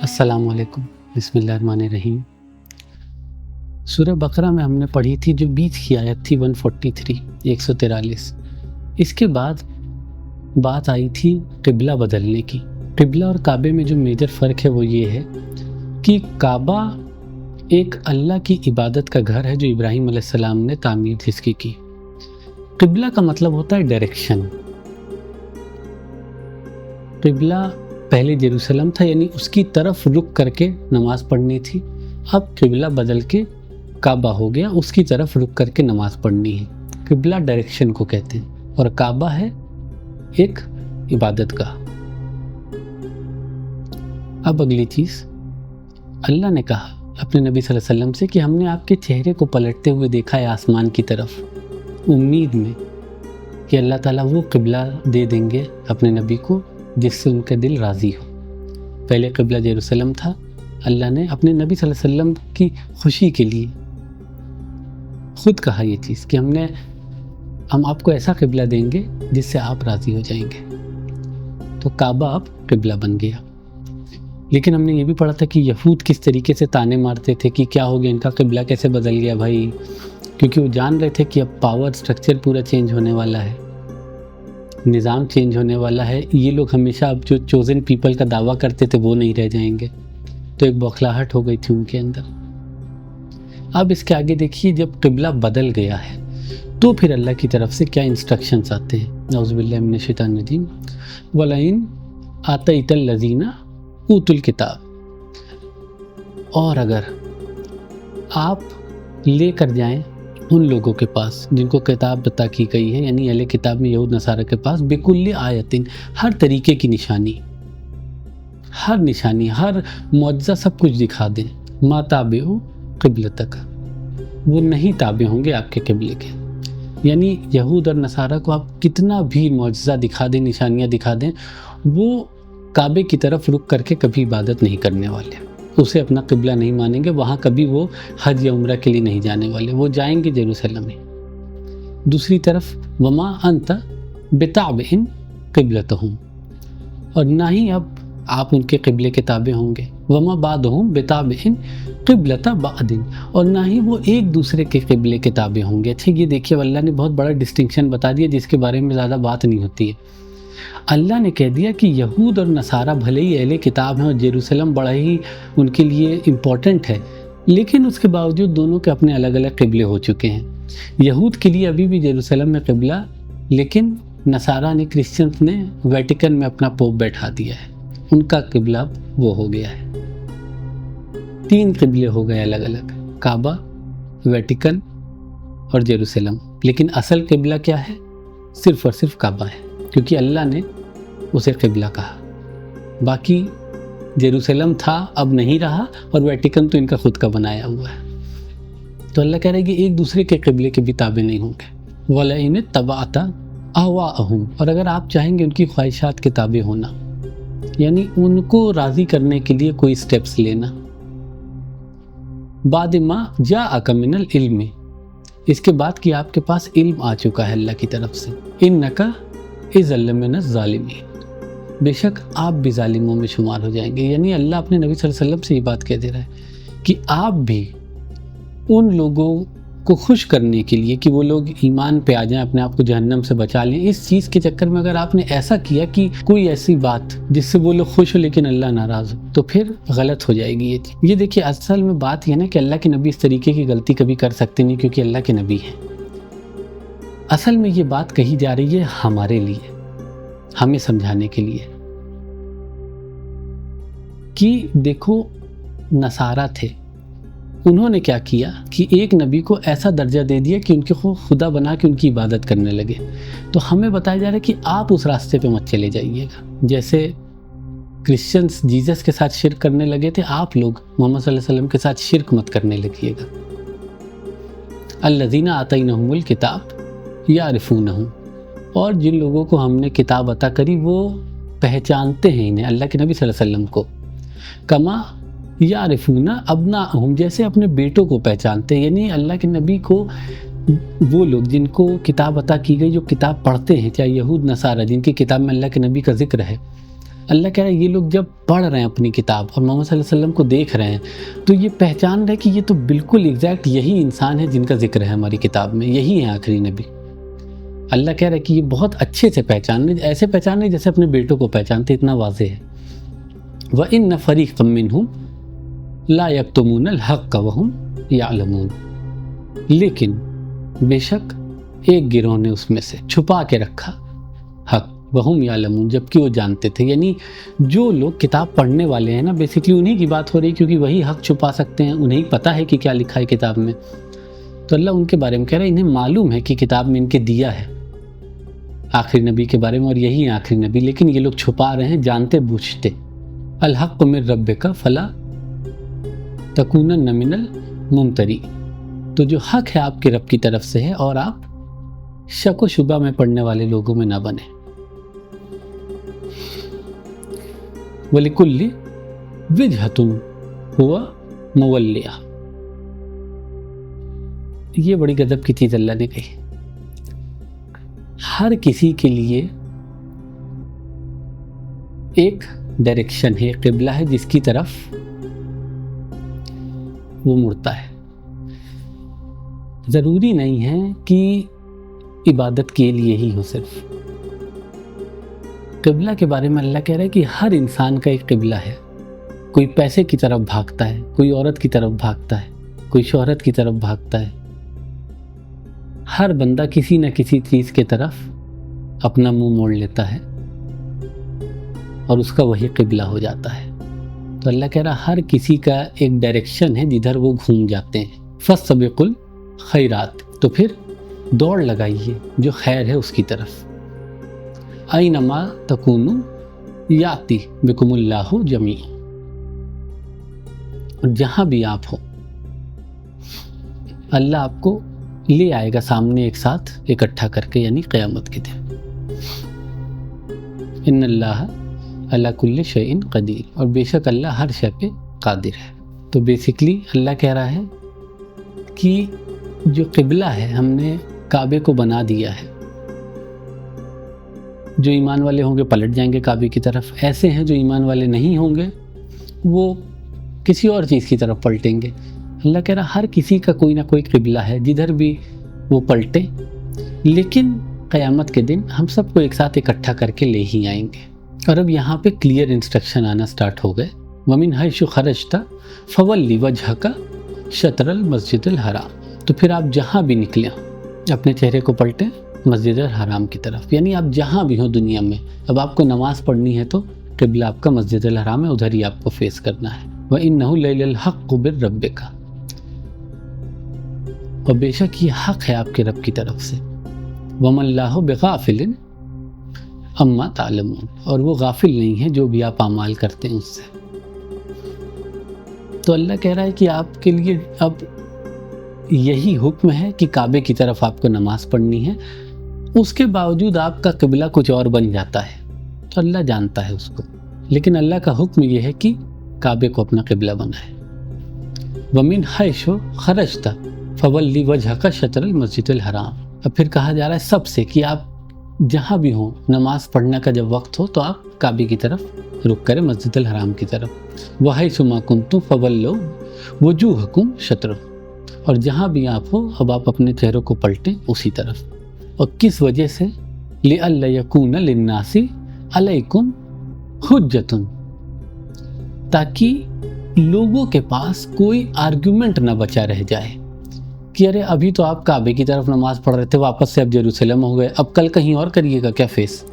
السلام علیکم، بسم اللہ الرحمن الرحیم۔ سورہ بقرہ میں ہم نے پڑھی تھی جو بیچ کی آیت تھی 143 اس کے بعد بات آئی تھی قبلہ بدلنے کی۔ قبلہ اور کعبے میں جو میجر فرق ہے وہ یہ ہے کہ کعبہ ایک اللہ کی عبادت کا گھر ہے جو ابراہیم علیہ السلام نے تعمیر جس کی۔ قبلہ کا مطلب ہوتا ہے ڈائریکشن۔ قبلہ پہلے یروشلم تھا، یعنی اس کی طرف رک کر کے نماز پڑھنی تھی، اب قبلہ بدل کے کعبہ ہو گیا، اس کی طرف رک کر کے نماز پڑھنی ہے۔ قبلہ ڈائریکشن کو کہتے ہیں اور کعبہ ہے ایک عبادت گاہ۔ اب اگلی چیز، اللہ نے کہا اپنے نبی صلی اللہ علیہ وسلم سے کہ ہم نے آپ کے چہرے کو پلٹتے ہوئے دیکھا ہے آسمان کی طرف، امید میں کہ اللہ تعالیٰ وہ قبلہ دے دیں گے اپنے نبی کو جس سے ان کا دل راضی ہو۔ پہلے قبلہ یروشلم تھا، اللہ نے اپنے نبی صلی اللہ علیہ وسلم کی خوشی کے لیے خود کہا یہ چیز کہ ہم آپ کو ایسا قبلہ دیں گے جس سے آپ راضی ہو جائیں گے، تو کعبہ اب قبلہ بن گیا۔ لیکن ہم نے یہ بھی پڑھا تھا کہ یہود کس طریقے سے تانے مارتے تھے کہ کیا ہو گیا، ان کا قبلہ کیسے بدل گیا بھائی، کیونکہ وہ جان رہے تھے کہ اب پاور سٹرکچر پورا چینج ہونے والا ہے، نظام چینج ہونے والا ہے، یہ لوگ ہمیشہ اب جو چوزن پیپل کا دعویٰ کرتے تھے وہ نہیں رہ جائیں گے، تو ایک بوکھلاہٹ ہو گئی تھی ان کے اندر۔ اب اس کے آگے دیکھیے، جب قبلہ بدل گیا ہے تو پھر اللہ کی طرف سے کیا انسٹرکشنز آتے ہیں۔ اعوذ باللہ من الشیطان الرجیم، وَلَئِنْ آتَيْتَ الَّذِينَ أُوتُوا الْكِتَابَ، اور اگر آپ لے کر جائیں ان لوگوں کے پاس جن کو کتاب عطا کی گئی ہے، یعنی اہل کتاب میں یہود نصارہ کے پاس، بِكُلِّ آیَةٍ، ہر طریقے کی نشانی، ہر معجزہ سب کچھ دکھا دیں، مَا تَابِعُوا قِبْلَتَكَ، وہ نہیں تابع ہوں گے آپ کے قبلے کے۔ یعنی یہود اور نصارہ کو آپ کتنا بھی معجزہ دکھا دیں، نشانیاں دکھا دیں، وہ کعبے کی طرف رک کر کے کبھی عبادت نہیں کرنے والے، اسے اپنا قبلہ نہیں مانیں گے، وہاں کبھی وہ حج یا عمرہ کے لیے نہیں جانے والے، وہ جائیں گے یروشلم میں۔ دوسری طرف وما انت بتابع قبلتہم، اور نہ ہی اب آپ ان کے قبلے کے تابع ہوں گے، وما بعضهم بتابع قبلۃ بعض، اور نہ ہی وہ ایک دوسرے کے قبلے کے تابع ہوں گے۔ اچھا، یہ دیکھیے اللہ نے بہت بڑا ڈسٹنکشن بتا دیا جس کے بارے میں زیادہ بات نہیں ہوتی ہے۔ اللہ نے کہہ دیا کہ یہود اور نصارہ بھلے ہی اہل کتاب ہیں اور یروشلم بڑا ہی ان کے لیے امپورٹنٹ ہے، لیکن اس کے باوجود دونوں کے اپنے الگ الگ قبلے ہو چکے ہیں۔ یہود کے لیے ابھی بھی یروشلم میں قبلہ، لیکن نصارہ نے، کرسچنز نے ویٹیکن میں اپنا پوپ بیٹھا دیا ہے، ان کا قبلہ اب وہ ہو گیا ہے۔ 3 قبلے ہو گئے الگ الگ، کعبہ، ویٹیکن اور یروشلم، لیکن اصل قبلہ کیا ہے؟ صرف اور صرف کعبہ ہے، کیونکہ اللہ نے اسے قبلہ کہا۔ باقی یروشلم تھا، اب نہیں رہا، اور ویٹیکن تو ان کا خود کا بنایا ہوا ہے۔ تو اللہ کہہ رہا ہے کہ ایک دوسرے کے قبلے کے بھی تابع نہیں ہوں گے۔ وَلَئِنِ اتَّبَعْتَ أَهْوَاءَهُمْ، اور اگر آپ چاہیں گے ان کی خواہشات کے تابع ہونا، یعنی ان کو راضی کرنے کے لیے کوئی سٹیپس لینا، بعد ما جاءک من العلم، اس کے بعد کہ آپ کے پاس علم آ چکا ہے اللہ کی طرف سے، انک اذا لمن الظالمین، بے شک آپ بھی ظالموں میں شمار ہو جائیں گے۔ یعنی اللہ اپنے نبی صلی اللہ علیہ وسلم سے یہ بات کہہ دے رہا ہے کہ آپ بھی ان لوگوں کو خوش کرنے کے لیے کہ وہ لوگ ایمان پہ آ جائیں، اپنے آپ کو جہنم سے بچا لیں، اس چیز کے چکر میں اگر آپ نے ایسا کیا کہ کوئی ایسی بات جس سے وہ لوگ خوش ہو لیکن اللہ ناراض ہو، تو پھر غلط ہو جائے گی یہ چیز۔ یہ دیکھیے، اصل میں بات یہ نا کہ اللہ کے نبی اس طریقے کی غلطی کبھی کر سکتے نہیں، کیونکہ اللہ کے نبی ہیں۔ اصل میں یہ بات کہی جا رہی ہے ہمارے لیے، ہمیں سمجھانے کے لیے کہ دیکھو نصارہ تھے، انہوں نے کیا کیا کہ ایک نبی کو ایسا درجہ دے دیا کہ ان کو خدا بنا کے ان کی عبادت کرنے لگے۔ تو ہمیں بتایا جا رہا ہے کہ آپ اس راستے پہ مت چلے جائیے گا، جیسے کرسچنز جیزس کے ساتھ شرک کرنے لگے تھے، آپ لوگ محمد صلی اللہ علیہ وسلم کے ساتھ شرک مت کرنے لگیے گا۔ الذین آتینہم الکتاب یعرفونہ، اور جن لوگوں کو ہم نے کتاب عطا کری وہ پہچانتے ہیں انہیں، اللہ کے نبی صلی اللہ علیہ وسلم کو، کما یعرفون ابناءہم، جیسے اپنے بیٹوں کو پہچانتے ہیں۔ یعنی اللہ کے نبی کو وہ لوگ جن کو کتاب عطا کی گئی، جو کتاب پڑھتے ہیں، چاہے یہود نصارہ جن کی کتاب میں اللہ کے نبی کا ذکر ہے، اللہ کہہ رہا ہے یہ لوگ جب پڑھ رہے ہیں اپنی کتاب اور محمد صلی اللہ علیہ وسلم کو دیکھ رہے ہیں تو یہ پہچان رہے کہ یہ تو بالکل ایگزیکٹ یہی انسان ہے جن کا ذکر ہے ہماری کتاب میں، یہی ہے آخری نبی۔ اللہ کہہ رہا ہے کہ یہ بہت اچھے سے پہچان رہے، ایسے پہچان رہے جیسے اپنے بیٹوں کو پہچانتے، اتنا واضح ہے۔ وَإِنَّ فَرِيقًا مِّنْهُمْ لَا يَكْتُمُونَ الْحَقَّ وَهُمْ يَعْلَمُونَ، لیکن بے شک ایک گروہ نے اس میں سے چھپا کے رکھا حق، وَهُمْ يَعْلَمُونَ، جبکہ وہ جانتے تھے۔ یعنی جو لوگ کتاب پڑھنے والے ہیں نا، بیسیکلی انہی کی بات ہو رہی، کیونکہ وہی حق چھپا سکتے ہیں، انہیں پتہ ہے کہ کیا لکھا ہے کتاب میں۔ تو اللہ ان کے بارے میں کہہ رہا ہے انہیں معلوم ہے کہ کتاب میں ان کے دیا ہے آخری نبی کے بارے میں، اور یہی ہے آخری نبی، لیکن یہ لوگ چھپا رہے ہیں جانتے بوجھتے۔ الحق من ربک فلا تکونن من الممتری، تو جو حق ہے آپ کے رب کی طرف سے ہے اور آپ شک و شبہ میں پڑھنے والے لوگوں میں نہ بنیں۔ وَلِكُلِّ وِجْهَةٌ هُوَ مُوَلِّیَہَا، یہ بڑی غضب کی چیز اللہ نے کہی۔ ہر کسی کے لیے ایک ڈائریکشن ہے، قبلہ ہے جس کی طرف وہ مڑتا ہے۔ ضروری نہیں ہے کہ عبادت کے لیے ہی ہو صرف۔ قبلہ کے بارے میں اللہ کہہ رہا ہے کہ ہر انسان کا ایک قبلہ ہے۔ کوئی پیسے کی طرف بھاگتا ہے، کوئی عورت کی طرف بھاگتا ہے، کوئی شہرت کی طرف بھاگتا ہے۔ ہر بندہ کسی نہ کسی چیز کے طرف اپنا منہ موڑ لیتا ہے اور اس کا وہی قبلہ ہو جاتا ہے۔ تو اللہ کہہ رہا ہر کسی کا ایک ڈائریکشن ہے جدھر وہ گھوم جاتے ہیں۔ فَاسْتَبِقُوا الْخَيْرَاتِ، تو پھر دوڑ لگائیے جو خیر ہے اس کی طرف۔ اَيْنَمَا تَكُونُوا يَأْتِ بِكُمُ اللَّهُ جَمِيعًا، اور جہاں بھی آپ ہو اللہ آپ کو لے آئے گا سامنے ایک ساتھ اکٹھا کر کے، یعنی قیامت کے دن۔ ان اللہ علی کل شیء قدیر، اور بے شک اللہ ہر شے پہ قادر ہے۔ تو بیسیکلی اللہ کہہ رہا ہے کہ جو قبلہ ہے ہم نے کعبے کو بنا دیا ہے۔ جو ایمان والے ہوں گے پلٹ جائیں گے کعبے کی طرف، ایسے ہیں جو ایمان والے نہیں ہوں گے وہ کسی اور چیز کی طرف پلٹیں گے۔ اللہ کہہ رہا ہر کسی کا کوئی نہ کوئی قبلہ ہے جدھر بھی وہ پلٹے، لیکن قیامت کے دن ہم سب کو ایک ساتھ اکٹھا کر کے لے ہی آئیں گے۔ اور اب یہاں پہ کلیئر انسٹرکشن آنا سٹارٹ ہو گئے۔ وَمِنْ حَيْثُ خَرَجْتَ فَوَلِّ وَجْهَكَ شَطْرَ الْمَسْجِدِ الْحَرَامِ، تو پھر آپ جہاں بھی نکلیں اپنے چہرے کو پلٹیں مسجد الحرام کی طرف، یعنی آپ جہاں بھی ہوں دنیا میں، اب آپ کو نماز پڑھنی ہے تو قبلہ آپ کا مسجد الحرام ہے، ادھر ہی آپ کو فیس کرنا ہے۔ وَإِنَّهُ لَلْحَقُّ بِرَّبِّكَ، اور بے شک یہ حق ہے آپ کے رب کی طرف سے۔ وَمَا اللَّهُ بِغَافِلٍ عَمَّا تَعْلَمُونَ، اور وہ غافل نہیں ہے جو بھی آپ اعمال کرتے ہیں اس سے۔ تو اللہ کہہ رہا ہے کہ آپ کے لیے اب یہی حکم ہے کہ کعبے کی طرف آپ کو نماز پڑھنی ہے، اس کے باوجود آپ کا قبلہ کچھ اور بن جاتا ہے تو اللہ جانتا ہے اس کو، لیکن اللہ کا حکم یہ ہے کہ کعبے کو اپنا قبلہ بنائے۔ وَمِنْ حَيْثُ خَرَجْتَ فَوَلِّ وَجْهَكَ شَطْرَ الْمَسْجِدِ الْحَرَامِ، اب پھر کہا جا رہا ہے سب سے کہ آپ جہاں بھی ہوں نماز پڑھنے کا جب وقت ہو تو آپ کعبے کی طرف رخ کریں، مسجد الحرام کی طرف۔ وَحَيْثُ مَا كُنْتُمْ فَوَلُّوا وُجُوهَكُمْ شَطْرَهُ، اور جہاں بھی آپ ہو اب آپ اپنے چہروں کو پلٹیں اسی طرف۔ اور کس وجہ سے؟ لِأَلَّا يَكُونَ لِلنَّاسِ عَلَيْكُمْ حُجَّةٌ، تاکہ لوگوں کے پاس کوئی آرگیومنٹ نہ بچا رہ جائے کہ ارے ابھی تو آپ کعبے کی طرف نماز پڑھ رہے تھے، واپس سے اب جیروسلم ہو گئے، اب کل کہیں اور کریے گا کیا فیس؟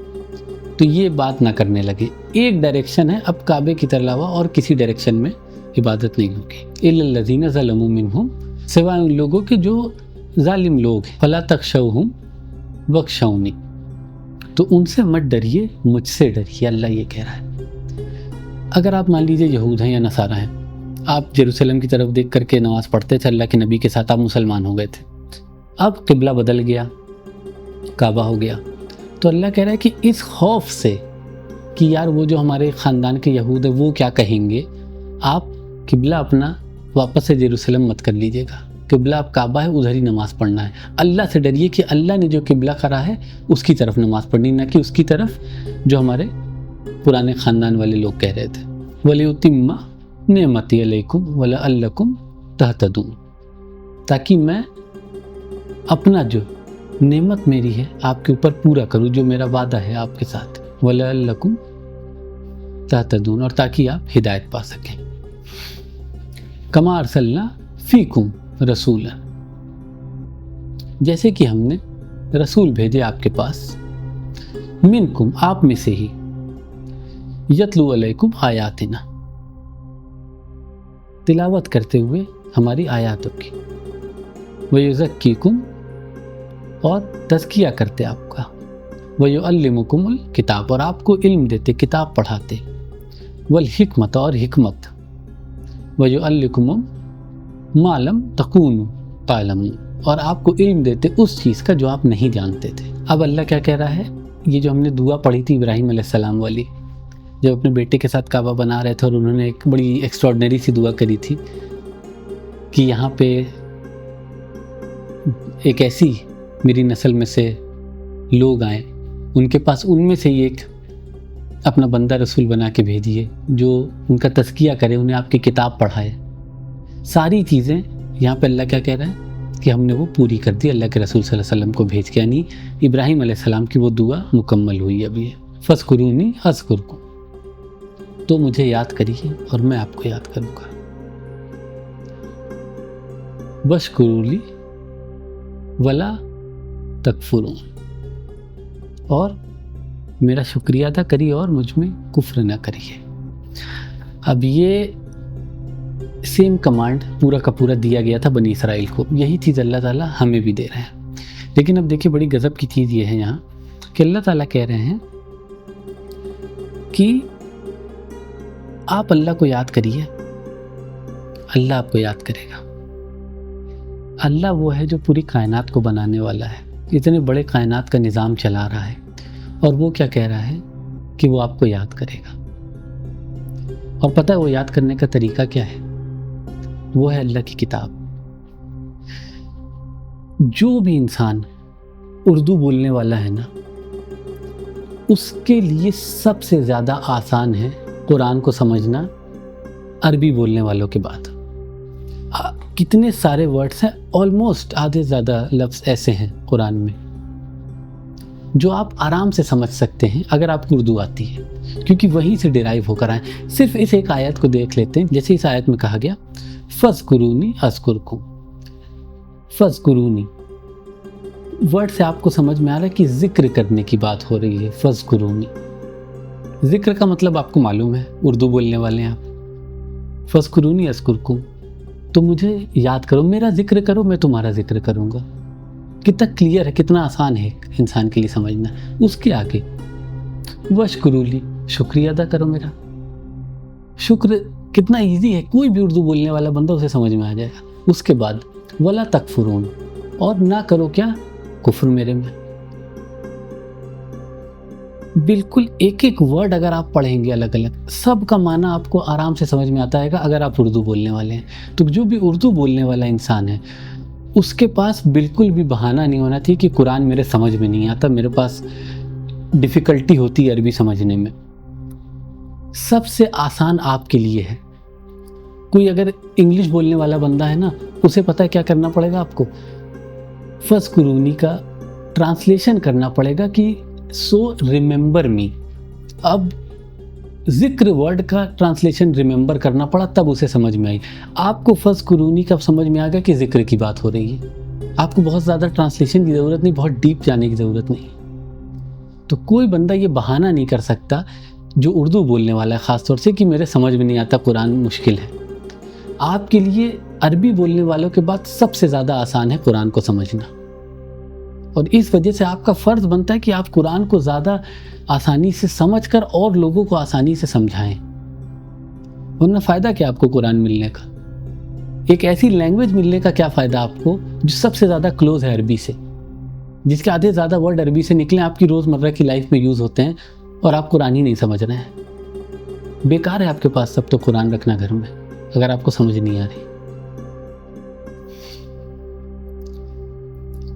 تو یہ بات نہ کرنے لگے۔ ایک ڈائریکشن ہے، اب کعبے کی علاوہ اور کسی ڈائریکشن میں عبادت نہیں ہوگی۔ إِلَّا الَّذِينَ ظَلَمُوا مِنْهُمْ، سوائے ان لوگوں کے جو ظالم لوگ ہیں۔ فَلَا تَخْشَوْهُمْ وَاخْشَوْنِی، تو ان سے مت ڈریے، مجھ سے ڈریے، اللہ یہ کہہ رہا ہے۔ اگر آپ مان لیجئے یہود ہیں یا نصارہ ہیں، آپ جیروسلم کی طرف دیکھ کر کے نماز پڑھتے تھے، اللہ کے نبی کے ساتھ آپ مسلمان ہو گئے تھے، اب قبلہ بدل گیا، کعبہ ہو گیا، تو اللہ کہہ رہا ہے کہ اس خوف سے کہ یار وہ جو ہمارے خاندان کے یہود ہیں وہ کیا کہیں گے، آپ قبلہ اپنا واپس سے جیروسلم مت کر لیجئے گا، قبلہ آپ کعبہ ہے ادھر ہی نماز پڑھنا ہے۔ اللہ سے ڈریے کہ اللہ نے جو قبلہ کرا ہے اس کی طرف نماز پڑھنی، نہ کہ اس کی طرف جو ہمارے پرانے خاندان والے لوگ کہہ رہے تھے، وَلِيُتِمَّ نِعْمَتِي عَلَيْكُمْ وَلَعَلَّكُمْ تَهْتَدُونَ، تاکہ میں اپنا جو نعمت میری ہے آپ کے اوپر پورا کروں، جو میرا وعدہ ہے آپ کے ساتھ، وَلَعَلَّكُمْ تَهْتَدُونَ، اور تاکہ آپ ہدایت پا سکیں۔ کما ارسلنا فیکم رسولا، جیسے کہ ہم نے رسول بھیجے آپ کے پاس، منکم، آپ میں سے ہی، یتلو علیکم آیاتنا، تلاوت کرتے ہوئے ہماری آیاتوں کی، ویزکیکم، اور تزکیہ کرتے آپ کا، ویعلمکم الکتاب، اور آپ کو علم دیتے، کتاب پڑھاتے، والحکمت، اور حکمت، ویعلمکم ما لم تکونوا تعلمون، اور آپ کو علم دیتے اس چیز کا جو آپ نہیں جانتے تھے۔ اب اللہ کیا کہہ رہا ہے، یہ جو ہم نے دعا پڑھی تھی ابراہیم علیہ السلام والی، جب اپنے بیٹے کے ساتھ کعبہ بنا رہے تھے اور انہوں نے ایک بڑی ایکسٹراڈنری سی دعا کری تھی کہ یہاں پہ ایک ایسی میری نسل میں سے لوگ آئیں، ان کے پاس ان میں سے ہی ایک اپنا بندہ رسول بنا کے بھیجیے جو ان کا تزکیہ کرے، انہیں آپ کی کتاب پڑھائے۔ ساری چیزیں یہاں پہ اللہ کیا کہہ رہا ہے کہ ہم نے وہ پوری کر دی اللہ کے رسول صلی اللہ علیہ وسلم کو بھیج کے، یعنی ابراہیم علیہ السلام کی وہ دعا مکمل ہوئی ابھی ہے۔ فَاذْكُرُونِي أَذْكُرْكُمْ، تو مجھے یاد کریے اور میں آپ کو یاد کروں گا۔ وَاشْكُرُوا لِي وَلَا تَكْفُرُونَ، اور میرا شکریہ ادا کریے اور مجھ میں کفر نہ کریے۔ اب یہ سیم کمانڈ پورا کا پورا دیا گیا تھا بنی اسرائیل کو، یہی چیز اللہ تعالیٰ ہمیں بھی دے رہے ہیں۔ لیکن اب دیکھیے بڑی غضب کی چیز یہ ہے یہاں کہ اللہ تعالیٰ کہہ رہے ہیں کہ آپ اللہ کو یاد کریے، اللہ آپ کو یاد کرے گا۔ اللہ وہ ہے جو پوری کائنات کو بنانے والا ہے، اتنے بڑے کائنات کا نظام چلا رہا ہے، اور وہ کیا کہہ رہا ہے کہ وہ آپ کو یاد کرے گا۔ اور پتہ ہے وہ یاد کرنے کا طریقہ کیا ہے؟ وہ ہے اللہ کی کتاب۔ جو بھی انسان اردو بولنے والا ہے نا، اس کے لیے سب سے زیادہ آسان ہے قرآن کو سمجھنا عربی بولنے والوں کے بعد۔ کتنے سارے ورڈز ہیں، آلموسٹ آدھے زیادہ لفظ ایسے ہیں قرآن میں جو آپ آرام سے سمجھ سکتے ہیں اگر آپ کو اردو آتی ہے، کیونکہ وہیں سے ڈیرائیو ہو کر آئے۔ صرف اس ایک آیت کو دیکھ لیتے ہیں، جیسے اس آیت میں کہا گیا فَاذْكُرُونِي أَذْكُرْكُمْ، فَاذْكُرُونِی ورڈ سے آپ کو سمجھ میں آ رہا ہے کہ ذکر کرنے کی بات ہو رہی ہے۔ فَاذْكُرُونِی، ذکر کا مطلب آپ کو معلوم ہے، اردو بولنے والے ہیں آپ۔ فَاذْكُرُونِی أَذْكُرْكُمْ، تو مجھے یاد کرو، میرا ذکر کرو، میں تمہارا ذکر کروں گا۔ کتنا کلیئر ہے، کتنا آسان ہے انسان کے لیے سمجھنا۔ اس کے آگے وَاشْكُرُوا لِی، شکریہ ادا کرو میرا۔ شکر کتنا ایزی ہے، کوئی بھی اردو بولنے والا بندہ اسے سمجھ میں آ جائے گا۔ اس کے بعد وَلَا تَكْفُرُونَ، اور نہ کرو کیا، کفر میرے میں۔ بالکل ایک ایک ورڈ اگر آپ پڑھیں گے الگ الگ، سب کا معنی آپ کو آرام سے سمجھ میں آتا ہے گا اگر آپ اردو بولنے والے ہیں۔ تو جو بھی اردو بولنے والا انسان ہے اس کے پاس بالکل بھی بہانہ نہیں ہونا چاہیے کہ قرآن میرے سمجھ میں نہیں آتا، میرے پاس ڈیفیکلٹی ہوتی ہے عربی سمجھنے میں۔ سب سے آسان آپ کے لیے ہے۔ کوئی اگر انگلش بولنے والا بندہ ہے نا، اسے پتہ ہے کیا کرنا پڑے گا آپ کو، فَاذْكُرُونِی کا ٹرانسلیشن کرنا پڑے گا کہ سو ریممبر می۔ اب ذکر ورڈ کا ٹرانسلیشن ریممبر کرنا پڑا تب اسے سمجھ میں آئی۔ آپ کو فَاذْكُرُونِی کا سمجھ میں آ گیا کہ ذکر کی بات ہو رہی ہے، آپ کو بہت زیادہ ٹرانسلیشن کی ضرورت نہیں، بہت ڈیپ جانے کی ضرورت نہیں۔ تو کوئی بندہ یہ بہانہ نہیں کر سکتا جو اردو بولنے والا ہے خاص طور سے کہ میرے سمجھ میں نہیں آتا، قرآن مشکل ہے۔ آپ کے لیے عربی بولنے والوں کے بعد سب سے زیادہ آسان ہے قرآن کو سمجھنا، اور اس وجہ سے آپ کا فرض بنتا ہے کہ آپ قرآن کو زیادہ آسانی سے سمجھ کر اور لوگوں کو آسانی سے سمجھائیں، ورنہ فائدہ کیا آپ کو قرآن ملنے کا؟ ایک ایسی لینگویج ملنے کا کیا فائدہ آپ کو جو سب سے زیادہ کلوز ہے عربی سے، جس کے آدھے زیادہ ورڈ عربی سے نکلیں، آپ کی روزمرہ کی لائف میں یوز ہوتے ہیں، اور آپ قرآن ہی نہیں سمجھ رہے ہیں۔ بیکار ہے آپ کے پاس سب تو قرآن رکھنا گھر میں اگر آپ کو سمجھ نہیں آ رہی۔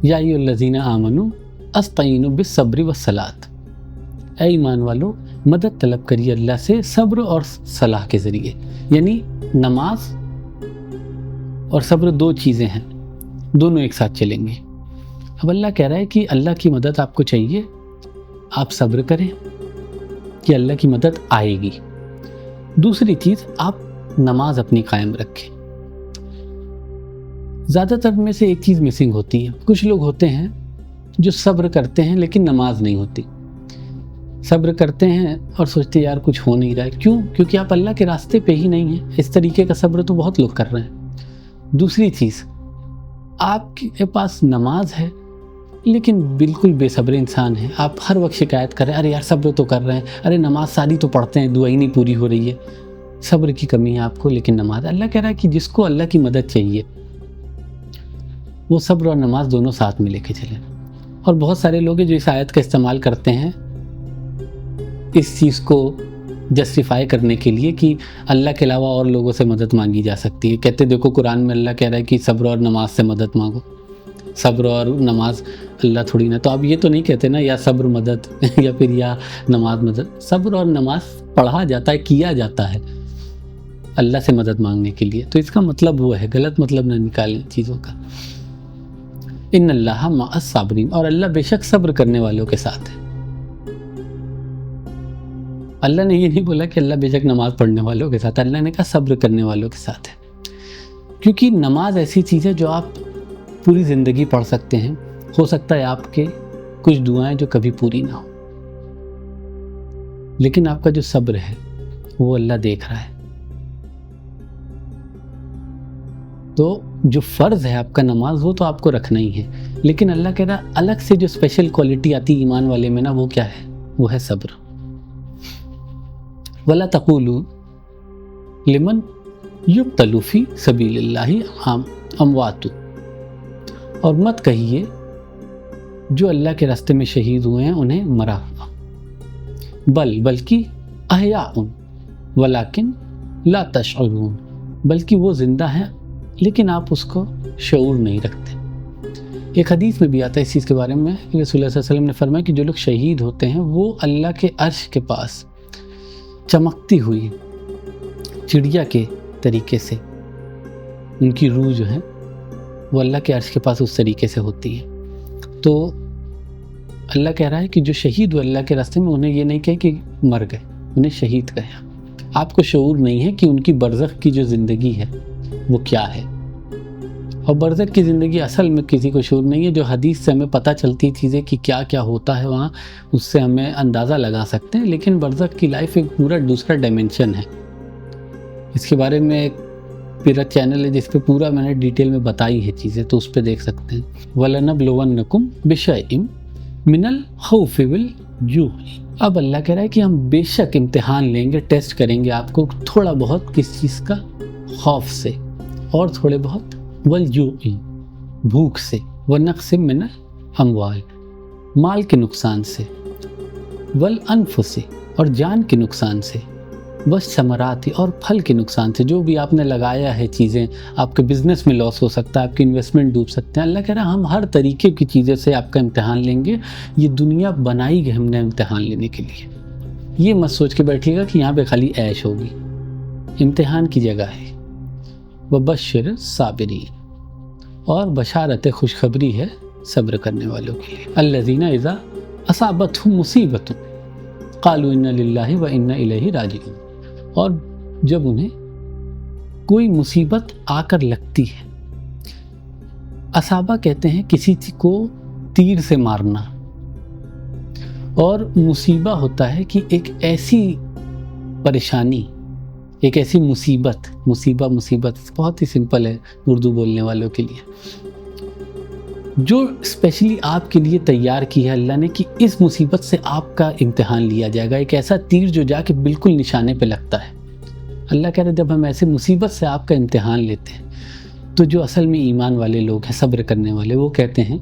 یا ایھا الذین آمنوا استعینوا بالصبر والصلاۃ، اے ایمان والو مدد طلب کریے اللہ سے صبر اور صلاح کے ذریعے. یعنی نماز اور صبر دو چیزیں ہیں، دونوں ایک ساتھ چلیں گے. اب اللہ کہہ رہا ہے کہ اللہ کی مدد آپ کو چاہیے، آپ صبر کریں کہ اللہ کی مدد آئے گی. دوسری چیز، آپ نماز اپنی قائم رکھیں. زیادہ تر میں سے ایک چیز مسنگ ہوتی ہے. کچھ لوگ ہوتے ہیں جو صبر کرتے ہیں لیکن نماز نہیں ہوتی. صبر کرتے ہیں اور سوچتے ہیں یار کچھ ہو نہیں رہا ہے. کیوں؟ کیونکہ آپ اللہ کے راستے پہ ہی نہیں ہیں. اس طریقے کا صبر تو بہت لوگ کر رہے ہیں. دوسری چیز، آپ کے پاس نماز ہے لیکن بالکل بے صبر انسان ہے. آپ ہر وقت شکایت کر رہے ہیں، ارے یار صبر تو کر رہے ہیں، ارے نماز ساری تو پڑھتے ہیں، دعا ہی نہیں پوری ہو رہی ہے. صبر کی کمی ہے آپ کو لیکن نماز. اللہ کہہ رہا ہے کہ جس کو اللہ کی مدد چاہیے وہ صبر اور نماز دونوں ساتھ میں لے کے چلیں. اور بہت سارے لوگ ہیں جو اس آیت کا استعمال کرتے ہیں اس چیز کو جسٹیفائی کرنے کے لیے کہ اللہ کے علاوہ اور لوگوں سے مدد مانگی جا سکتی ہے. کہتے دیکھو قرآن میں اللہ کہہ رہا ہے کہ صبر اور نماز سے مدد مانگو. صبر اور نماز اللہ تھوڑی نہ. تو آپ یہ تو نہیں کہتے نا یا صبر مدد یا پھر یا نماز مدد. صبر اور نماز پڑھا جاتا ہے، کیا جاتا ہے اللہ سے مدد مانگنے کے لیے. تو اس کا مطلب وہ ہے، غلط مطلب نہ نکالیں چیزوں کا. ان اللہ مع الصابرین، اور اللہ بے شک صبر کرنے والوں کے ساتھ ہے. اللہ نے یہ نہیں بولا کہ اللہ بے شک نماز پڑھنے والوں کے ساتھ، اللہ نے کہا صبر کرنے والوں کے ساتھ ہے. کیونکہ نماز ایسی چیز ہے جو آپ پوری زندگی پڑھ سکتے ہیں. ہو سکتا ہے آپ کے کچھ دعائیں جو کبھی پوری نہ ہو، لیکن آپ کا جو صبر ہے وہ اللہ دیکھ رہا ہے. تو جو فرض ہے آپ کا نماز وہ تو آپ کو رکھنا ہی ہے، لیکن اللہ کہہ رہا الگ سے جو اسپیشل کوالٹی آتی ہے ایمان والے میں نا، وہ کیا ہے؟ وہ ہے صبر. وَلَا تَقُولُوا لِمَنْ يُقْتَلُ فِي سَبِيلِ اللَّهِ أَمْوَاتٌ، اور مت کہیے جو اللہ کے راستے میں شہید ہوئے ہیں انہیں مرا ہوا، بلکہ احیاء ولیکن لا تشعرون، بلکہ وہ زندہ ہیں لیکن آپ اس کو شعور نہیں رکھتے. ایک حدیث میں بھی آتا ہے اس چیز کے بارے میں، رسول اللہ صلی اللہ علیہ وسلم نے فرمایا کہ جو لوگ شہید ہوتے ہیں وہ اللہ کے عرش کے پاس چمکتی ہوئی چڑیا کے طریقے سے ان کی روح جو ہے وہ اللہ کے عرش کے پاس اس طریقے سے ہوتی ہے. تو اللہ کہہ رہا ہے کہ جو شہید ہوئے اللہ کے راستے میں انہیں یہ نہیں کہے کہ مر گئے، انہیں شہید کہا. آپ کو شعور نہیں ہے کہ ان کی برزخ کی جو زندگی ہے وہ کیا ہے. اور برزخ کی زندگی اصل میں کسی کو شعور نہیں ہے. جو حدیث سے ہمیں پتہ چلتی چیزیں کہ کیا کیا ہوتا ہے وہاں، اس سے ہمیں اندازہ لگا سکتے ہیں. لیکن برزخ کی لائف ایک پورا دوسرا ڈائمنشن ہے. اس کے بارے میں ایک پورا چینل ہے جس پہ پورا میں نے ڈیٹیل میں بتائی ہے چیزیں، تو اس پہ دیکھ سکتے ہیں. وَلَنَبْلُوَنَّكُمْ بِشَيْءٍ مِّنَ الْخَوْفِ وَالْجُوعِ. اب اللہ کہہ رہا ہے کہ ہم بے شک امتحان لیں گے، ٹیسٹ کریں گے آپ کو تھوڑا بہت کس چیز کا، خوف سے، اور تھوڑے بہت والجوع بھوک سے، ونقص من الاموال مال کے نقصان سے، والانفس اور جان کے نقصان سے، والثمرات اور پھل کے نقصان سے. جو بھی آپ نے لگایا ہے چیزیں، آپ کے بزنس میں لاس ہو سکتا ہے، آپ کی انویسٹمنٹ ڈوب سکتے ہیں. اللہ کہہ رہا ہے ہم ہر طریقے کی چیزیں سے آپ کا امتحان لیں گے. یہ دنیا بنائی گئی ہم نے امتحان لینے کے لیے. یہ مت سوچ کے بیٹھیے گا کہ یہاں پہ خالی عیش ہوگی، امتحان کی جگہ ہے. وبشر الصابرین، اور بشارت خوشخبری ہے صبر کرنے والوں کے لیے. الذین اذا اصابتهم مصیبت قالوا انا للہ وانا الیہ راجعون. اور جب انہیں کوئی مصیبت آ کر لگتی ہے، اصابہ کہتے ہیں کسی کو تیر سے مارنا، اور مصیبہ ہوتا ہے کہ ایک ایسی پریشانی، ایک ایسی مصیبت بہت ہی سمپل ہے اردو بولنے والوں کے لیے، جو اسپیشلی آپ کے لیے تیار کی ہے اللہ نے کہ اس مصیبت سے آپ کا امتحان لیا جائے گا. ایک ایسا تیر جو جا کے بالکل نشانے پہ لگتا ہے. اللہ کہہ رہے جب ہم ایسے مصیبت سے آپ کا امتحان لیتے ہیں تو جو اصل میں ایمان والے لوگ ہیں، صبر کرنے والے، وہ کہتے ہیں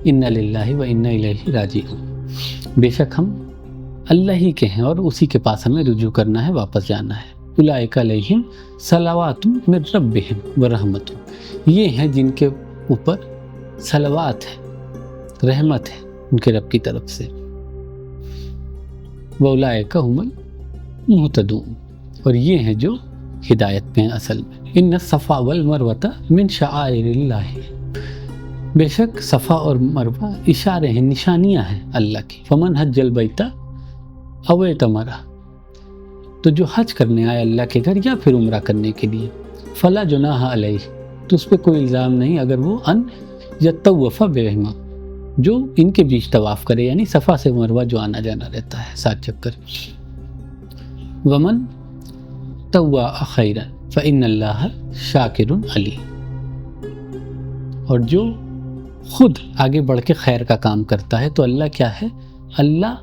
انا للہ و انا الیہ راجعون، بے شک ہم اللہ ہی کے ہیں اور اسی کے پاس ہمیں رجوع کرنا ہے، واپس جانا ہے. اولئک علیہم صلوات من ربہم ورحمۃ، یہ ہیں جن کے اوپر صلوات ہے، رحمت ہے ان کے رب کی طرف سے. وَأُولَٰئِكَ هُمُ الْمُهْتَدُونَ، اور یہ ہیں جو ہدایت پہ ہیں اصل میں۔ ان الصفا والمروۃ من شعائر اللہ، بے شک صفا اور مروہ اشارے ہیں، نشانیاں ہیں اللہ کی۔ فمن حج البیت او اعتمر، تو جو حج کرنے آئے اللہ کے گھر یا پھر عمرہ کرنے کے لیے، فلا جناح علیہ، تو اس پہ کوئی الزام نہیں اگر وہ ان یطوف بہما، جو ان کے بیچ طواف کرے، یعنی صفا سے مروہ جو آنا جانا رہتا ہے 7 چکر۔ ومن طوع خیرا فإن اللہ شاکر علیم، اور جو خود آگے بڑھ کے خیر کا کام کرتا ہے تو اللہ کیا ہے؟ اللہ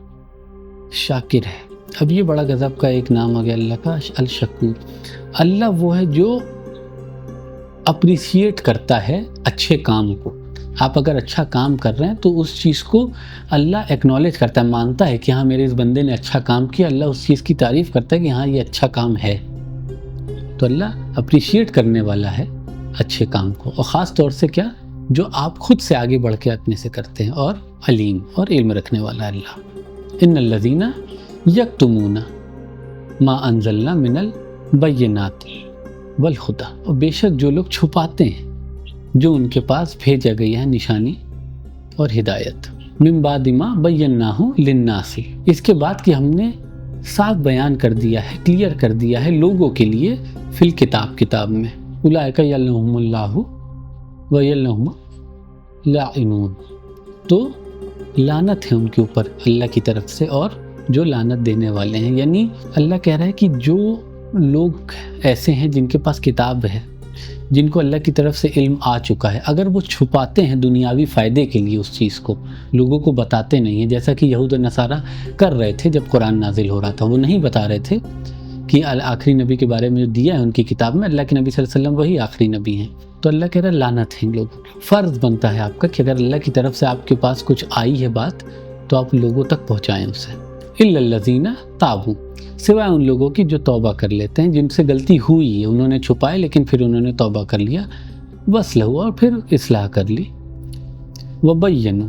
شاکر ہے۔ اب یہ بڑا غضب کا ایک نام آ گیا اللہ کا، الشکور۔ اللہ وہ ہے جو اپریشیٹ کرتا ہے اچھے کام کو۔ آپ اگر اچھا کام کر رہے ہیں تو اس چیز کو اللہ ایکنالج کرتا ہے، مانتا ہے کہ ہاں میرے اس بندے نے اچھا کام کیا، اللہ اس چیز کی تعریف کرتا ہے کہ ہاں یہ اچھا کام ہے، تو اللہ اپریشیٹ کرنے والا ہے اچھے کام کو، اور خاص طور سے کیا، جو آپ خود سے آگے بڑھ کے اپنے سے کرتے ہیں، اور علیم اور علم رکھنے والا اللہ۔ ان الذین یکتمون ما انزلنا من البینات والہدی، اور بے شک جو لوگ چھپاتے ہیں جو ان کے پاس بھیجا گیا ہے نشانی اور ہدایت، من بعد ما بیناہ للناس، اس کے بعد کہ ہم نے صاف بیان کر دیا ہے، کلیئر کر دیا ہے لوگوں کے لیے، فی الکتاب، کتاب میں۔ اولئک یلعنہم اللہ ویلعنہم لاعنون، تو لعنت ہے ان کے اوپر اللہ کی طرف سے اور جو لعنت دینے والے ہیں۔ یعنی اللہ کہہ رہا ہے کہ جو لوگ ایسے ہیں جن کے پاس کتاب ہے، جن کو اللہ کی طرف سے علم آ چکا ہے، اگر وہ چھپاتے ہیں دنیاوی فائدے کے لیے اس چیز کو، لوگوں کو بتاتے نہیں ہیں، جیسا کہ یہود و نصارہ کر رہے تھے جب قرآن نازل ہو رہا تھا، وہ نہیں بتا رہے تھے کہ آخری نبی کے بارے میں جو دیا ہے ان کی کتاب میں، اللہ کے نبی صلی اللہ علیہ وسلم وہی آخری نبی ہیں، تو اللہ کہہ رہا ہے لعنت ہے ان لوگوں کی۔ فرض بنتا ہے آپ کا کہ اگر اللہ کی طرف سے آپ کے پاس کچھ آئی ہے بات تو آپ لوگوں تک پہنچائیں اسے۔ الا الذین تابوا، سوائے ان لوگوں کی جو توبہ کر لیتے ہیں، جن سے غلطی ہوئی ہے، انہوں نے چھپائے لیکن پھر انہوں نے توبہ کر لیا، وصلحوا، اور پھر اصلاح کر لی، وبینوا،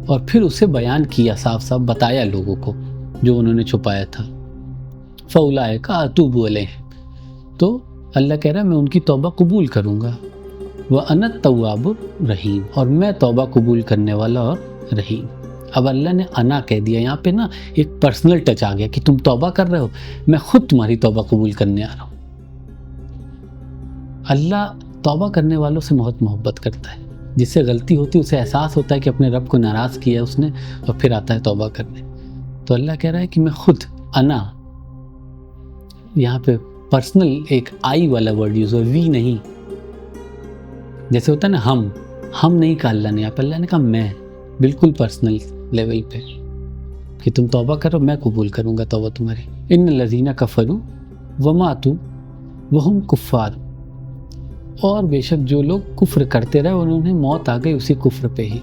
اور پھر اسے بیان کیا، صاف صاف بتایا لوگوں کو جو انہوں نے چھپایا تھا، فاولئک اتوب علیہم، تو اللہ کہہ رہا ہے میں ان کی توبہ قبول کروں گا، وانا التواب الرحیم، اور میں توبہ قبول کرنے والا اور رحیم۔ اب اللہ نے انا کہہ دیا، یہاں پہ نا ایک پرسنل ٹچ آ گیا کہ تم توبہ کر رہے ہو، میں خود تمہاری توبہ قبول کرنے آ رہا ہوں۔ اللہ توبہ کرنے والوں سے بہت محبت کرتا ہے، جس سے غلطی ہوتی ہے اسے احساس ہوتا ہے کہ اپنے رب کو ناراض کیا اس نے، اور پھر آتا ہے توبہ کرنے۔ تو اللہ کہہ رہا ہے کہ میں خود، انا، یہاں پہ پرسنل ایک آئی والا ورڈ یوز ہوا، وی نہیں، جیسے ہوتا ہے نا ہم نہیں کہا اللہ نے، اللہ نے کہا میں، بالکل پرسنل لیول پہ، کہ تم توبہ کرو میں قبول کروں گا توبہ تمہاری۔ ان الذین کفروا وماتوا وہم کفار، اور بے شک جو لوگ کفر کرتے رہے اور انہیں موت آ گئی اسی کفر پہ ہی،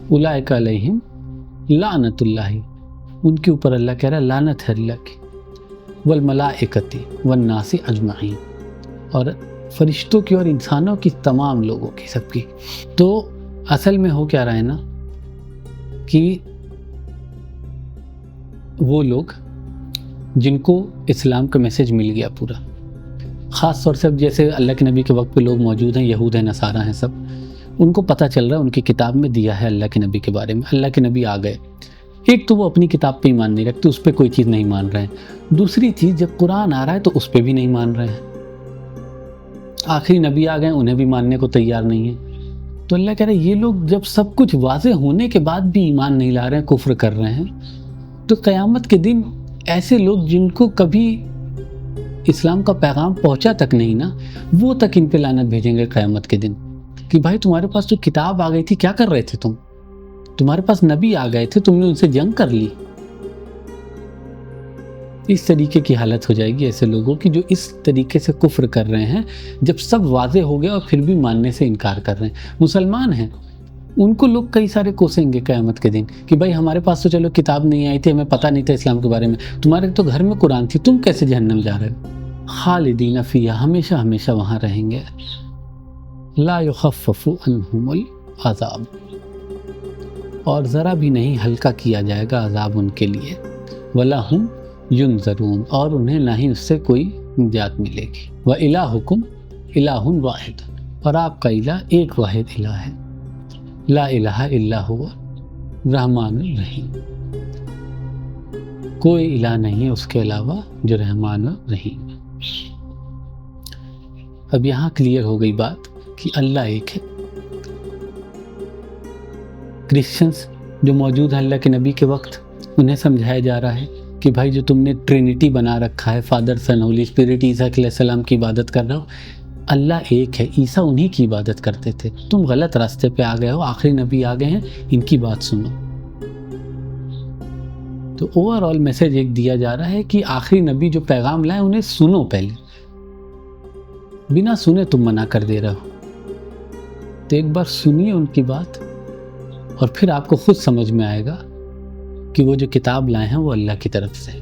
اولئک علیہم لعنت اللہ، ان کے اوپر اللہ کہہ رہا ہے لعنت ہے اللہ کی، والملائکۃ والناس اجمعین، اور فرشتوں کی اور انسانوں کی، تمام لوگوں کی، سب کی۔ تو اصل میں ہو کیا رہا ہے نا کہ وہ لوگ جن کو اسلام کا میسج مل گیا پورا، خاص طور سے اب جیسے اللہ کے نبی کے وقت پہ لوگ موجود ہیں، یہود ہیں، نصارہ ہیں، سب ان کو پتہ چل رہا ہے ان کی کتاب میں دیا ہے اللہ کے نبی کے بارے میں، اللہ کے نبی آ گئے، ایک تو وہ اپنی کتاب پہ ایمان نہیں رکھتے، اس پہ کوئی چیز نہیں مان رہے ہیں، دوسری چیز جب قرآن آ رہا ہے تو اس پہ بھی نہیں مان رہے ہیں، آخری نبی آ گئے انہیں بھی ماننے کو تیار نہیں ہے۔ تو اللہ کہہ رہے ہیں یہ لوگ جب سب کچھ واضح ہونے کے بعد بھی ایمان نہیں لا رہے ہیں، کفر کر رہے ہیں، تو قیامت کے دن ایسے لوگ جن کو کبھی اسلام کا پیغام پہنچا تک نہیں نا، وہ تک ان پہ لعنت بھیجیں گے قیامت کے دن، کہ بھائی تمہارے پاس جو کتاب آ گئی تھی کیا کر رہے تھے تمہارے پاس نبی آ گئے تھے، تم نے ان سے جنگ کر لی۔ اس طریقے کی حالت ہو جائے گی ایسے لوگوں کی جو اس طریقے سے کفر کر رہے ہیں، جب سب واضح ہو گیا اور پھر بھی ماننے سے انکار کر رہے ہیں۔ مسلمان ہیں، ان کو لوگ کئی سارے کوسیں گے قیامت کے دن کہ بھائی ہمارے پاس تو چلو کتاب نہیں آئی تھی، ہمیں پتہ نہیں تھا اسلام کے بارے میں، تمہارے تو گھر میں قرآن تھی، تم کیسے جہنم جا رہے ہو؟ خالدین فیہا، ہمیشہ ہمیشہ وہاں رہیں گے، لا یخفف عنہم العذاب، اور ذرا بھی نہیں ہلکا کیا جائے گا عذاب ان کے لیے، ولا ہم ینظرون، اور انہیں نہ ہی اس سے کوئی نجات ملے گی۔ وَإِلَٰهُكُمْ إِلَٰهٌ وَاحِدٌ، اور آپ کا الہ ایک واحد الہ ہے، لا الہ الا هو رحمان الرحیم، کوئی الہ نہیں ہے اس کے علاوہ جو رحمان و رحیم ہے۔ اب یہاں کلیئر ہو گئی بات کہ اللہ ایک ہے۔ کرسچنز جو موجود ہیں اللہ کے نبی کے وقت، انہیں سمجھایا جا رہا ہے کہ بھائی جو تم نے ٹرینٹی بنا رکھا ہے، فادر سن ہولی اسپرٹ، عیسیٰ علیہ السلام کی عبادت کر رہے ہو، اللہ ایک ہے، عیسیٰ انہی کی عبادت کرتے تھے، تم غلط راستے پہ آ گئے ہو، آخری نبی آ گئے ہیں، ان کی بات سنو۔ تو اوورآل میسج ایک دیا جا رہا ہے کہ آخری نبی جو پیغام لائے انہیں سنو، پہلے بنا سنے تم منع کر دے رہے ہو، تو ایک بار سنیے ان کی بات، اور پھر آپ کو خود سمجھ میں آئے گا کہ وہ جو کتاب لائے ہیں وہ اللہ کی طرف سے ہے۔